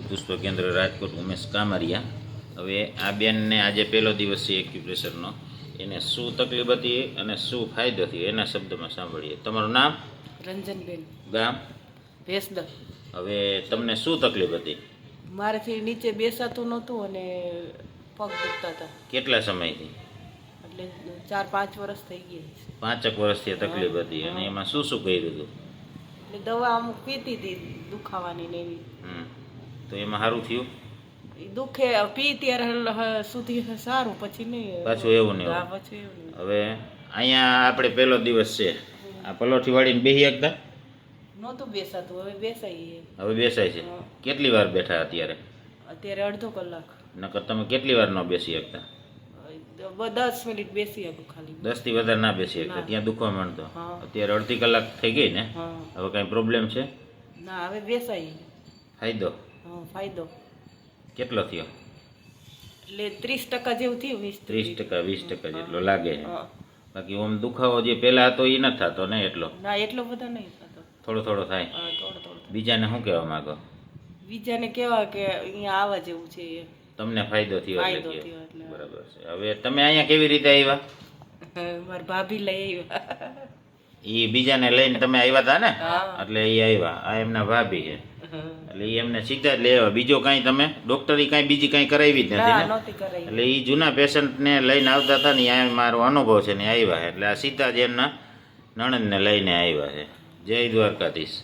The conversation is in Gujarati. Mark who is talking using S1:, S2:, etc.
S1: પુષ્પ કેન્દ્ર રાજકોટ ઉમેશ કામરિયા. હવે આ બેનને આજે પહેલો દિવસ છે એક્યુપ્રેશરનો. એને શું તકલીફ હતી અને શું ફાયદો થયો એના શબ્દમાં સાંભળીએ. તમારું નામ?
S2: રંજનબેન,
S1: ગામ?
S2: ભેસદ.
S1: હવે તમને શું તકલીફ હતી?
S2: મારાથી નીચે બેસાતું નહોતું અને પગ દુખતા હતા.
S1: કેટલા સમયથી?
S2: એટલે 4-5 વર્ષ થઈ ગયા છે.
S1: 5 વર્ષથી આ તકલીફ હતી અને એમાં શું શું કર્યું હતું?
S2: એટલે દવા અમુક પીતી હતી દુખાવાની ને એવી.
S1: તો એમાં સારું થયું?
S2: એ દુખે પી ત્યારે સુધી સારું, પછી નહીં.
S1: પાછું એવું નહીં?
S2: હા, પછી એવું નહીં.
S1: હવે અહીંયા આપણે પહેલો દિવસ છે, આ પલોઠી વાળીને બેસી શકતા?
S2: નહોતું બેસાતું, હવે બેસાઈએ.
S1: હવે બેસાય છે? કેટલી વાર બેઠા અત્યારે?
S2: અત્યારે અડધો કલાક.
S1: નકર તમે કેટલી વાર ન બેસી શકતા?
S2: 10 મિનિટ બેસી શકું ખાલી.
S1: 10 થી વધારે ના બેસી શકતા, ત્યાં દુખવા માંડતો.
S2: હા.
S1: અત્યારે અડધી કલાક થઈ ગઈ ને?
S2: હા.
S1: હવે કાંઈ પ્રોબ્લેમ છે?
S2: ના, હવે બેસાઈએ.
S1: ફાયદો
S2: હા, ફાયદો
S1: કેટલો થયો?
S2: એટલે 30% જેવું થયું.
S1: 30%, 20% જેટલો લાગે છે.
S2: હા.
S1: બાકી ઓમ દુખાવો જે પહેલા હતો એ નથી થતો ને? એટલો
S2: ના, એટલો બધો નહીં થતો.
S1: થોડો થોડો થાય.
S2: હા, થોડો થોડો.
S1: બીજાને શું કહેવા માંગો?
S2: બીજાને કેવા કે અહીંયા આવવા જેવું છે એ.
S1: તમને ફાયદો થયો
S2: ફાયદો
S1: એટલે
S2: થયો
S1: કે?
S2: એટલે.
S1: બરાબર છે. હવે તમે અહીંયા કેવી રીતે આવ્યા?
S2: મારી ભાભી લઈ આવ્યા.
S1: એ બીજાને લઈને તમે આવ્યા હતા ને?
S2: હા.
S1: એટલે એ આવ્યા. આ એમના ભાભી છે. એટલે એ એમને સીધા જ લઈ આવ્યા. બીજો કાંઈ તમે ડોક્ટરી કાંઈ બીજી કાંઈ કરાવી જ નથી
S2: ના,
S1: ને?
S2: નહોતી કરાઈ.
S1: એટલે એ જૂના પેશન્ટને લઈને આવતા હતા ને, આ મારો અનુભવ છે ને આવ્યા. એટલે આ સીધા જ એમના નણંદને લઈને આવ્યા છે. જય દ્વારકાધીશ.